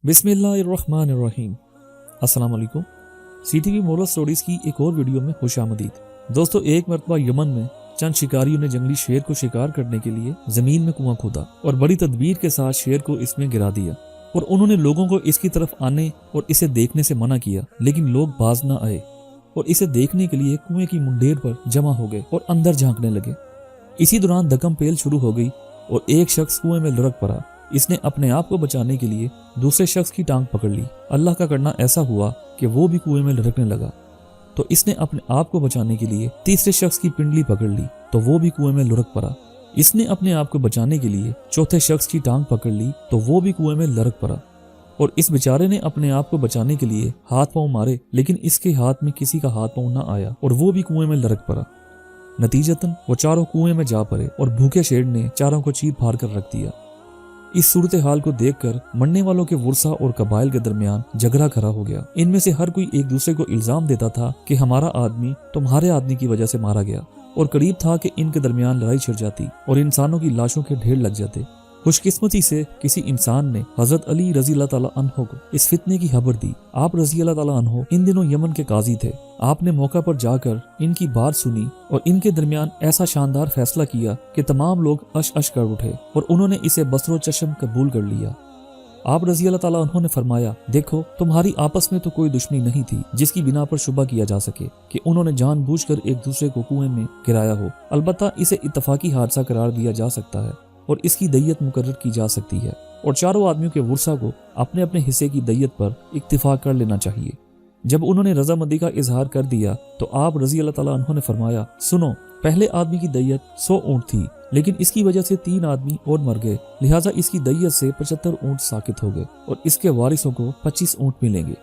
बिस्मिल्लाहिर्रहमानिर्रहीम। अस्सलाम वालेकुम। CTV मोरल स्टोरीज की एक और वीडियो में खुश आमदीद। दोस्तों, एक मरतबा यमन में चंद शिकारियों ने जंगली शेर को शिकार करने के लिए जमीन में कुआं खोदा और बड़ी तदबीर के साथ शेर को इसमें गिरा दिया और उन्होंने लोगों को इसकी तरफ आने और इसे देखने से मना किया, लेकिन लोग बाज न आए और इसे देखने के लिए कुएं की मुंडेर पर जमा हो गए और अंदर झांकने लगे। इसी दौरान धक्कम पेल शुरू हो गई और एक शख्स कुएं में लुढ़क पड़ा। इसने अपने आप को बचाने के लिए दूसरे शख्स की टांग पकड़ ली। अल्लाह का करना ऐसा हुआ कि वो भी कुएं में लुढ़कने लगा, तो इसने अपने आप को बचाने के लिए तीसरे शख्स की पिंडली पकड़ ली, तो वो भी कुएं में लुढ़क पड़ा। इसने अपने आप को बचाने के लिए चौथे शख्स की टांग पकड़ ली, तो वो भी कुएं में लुढ़क पड़ा। और इस बेचारे ने अपने आप को बचाने के लिए हाथ पांव मारे, लेकिन इसके हाथ में किसी का हाथ पांव न आया और वो भी कुएं में लुढ़क पड़ा। नतीजतन वो चारों कुएं में जा पड़े और भूखे शेर ने चारों को चीर फाड़ कर रख दिया। इस सूरत हाल को देखकर मरने वालों के वर्सा और कबाइल के दरमियान झगड़ा खड़ा हो गया। इनमें से हर कोई एक दूसरे को इल्जाम देता था कि हमारा आदमी तुम्हारे आदमी की वजह से मारा गया, और करीब था कि इनके दरमियान लड़ाई छिड़ जाती और इंसानों की लाशों के ढेर लग जाते। खुशकिस्मती से किसी इंसान ने हजरत अली रजी अल्लाह ताला अन्हो को इस फितने की खबर दी। आप रजी अल्लाह ताला अन्हो इन दिनों यमन के काजी थे। आपने मौका पर जाकर इनकी बात सुनी और इनके दरमियान ऐसा शानदार फैसला किया कि तमाम लोग अश कर उठे और उन्होंने इसे बसरो चश्म कबूल कर लिया। आप रजी अल्लाह ताला अन्हो ने फरमाया, देखो, तुम्हारी आपस में तो कोई दुश्मनी नहीं थी जिसकी बिना पर शुबा किया जा सके कि उन्होंने जानबूझकर एक दूसरे को कुएं में गिराया हो। अलबत्ता इसे इत्तफाकी हादसा करार दिया जा सकता है और इसकी दय्यत मुकर्रर की जा सकती है, और चारों आदमियों के वर्सा को अपने अपने हिस्से की दय्यत पर इत्तिफाक कर लेना चाहिए। जब उन्होंने रजामंदी का इजहार कर दिया तो आप रजी अल्लाह ताला अन्हो ने फरमाया, सुनो, पहले आदमी की दय्यत 100 ऊंट थी, लेकिन इसकी वजह से 3 आदमी और मर गए, लिहाजा इसकी दय्यत से 75 ऊंट साकित हो गए और इसके वारिसों को 25 ऊंट मिलेंगे।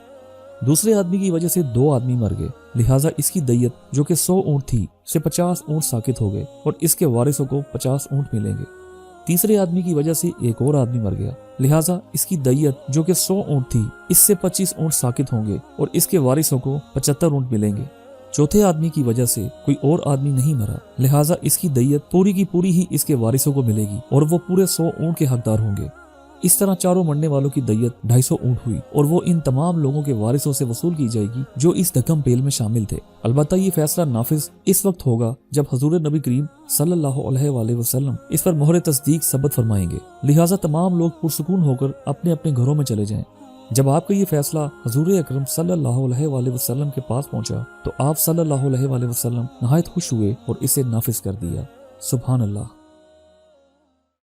दूसरे आदमी की वजह से 2 आदमी मर गए, लिहाजा इसकी दय्यत जो कि 100 ऊंट थी से 50 ऊंट साकित हो गए और इसके वारिसों को 50 ऊंट मिलेंगे। तीसरे आदमी की वजह से एक और आदमी मर गया, लिहाजा इसकी दय्यत जो कि 100 ऊंट थी इससे 25 ऊंट साकित होंगे और इसके वारिसों को 75 ऊंट मिलेंगे। चौथे आदमी की वजह से कोई और आदमी नहीं मरा, लिहाजा इसकी दय्यत पूरी की पूरी ही इसके वारिसों को मिलेगी और वो पूरे 100 ऊंट के हकदार होंगे। इस तरह चारों मरने वालों की दय्यत 250 ऊंट हुई और वो इन तमाम लोगों के वारिसों से वसूल की जाएगी जो इस धक्कम पेल में शामिल थे। अलबत्ता ये फैसला नाफिज इस वक्त होगा जब हजूर नबी करीम सल्लल्लाहु अलैहि वसल्लम इस पर मोहर तस्दीक सबत फरमाएंगे। लिहाजा तमाम लोग पुरसुकून होकर अपने अपने घरों में चले जाएं। जब आपका ये फैसला हजूर अकरम सल्लल्लाहु अलैहि वसल्लम के पास पहुंचा तो आप सल्लल्लाहु अलैहि वसल्लम नहायत खुश हुए और इसे नाफिज कर दिया। सुभान अल्लाह।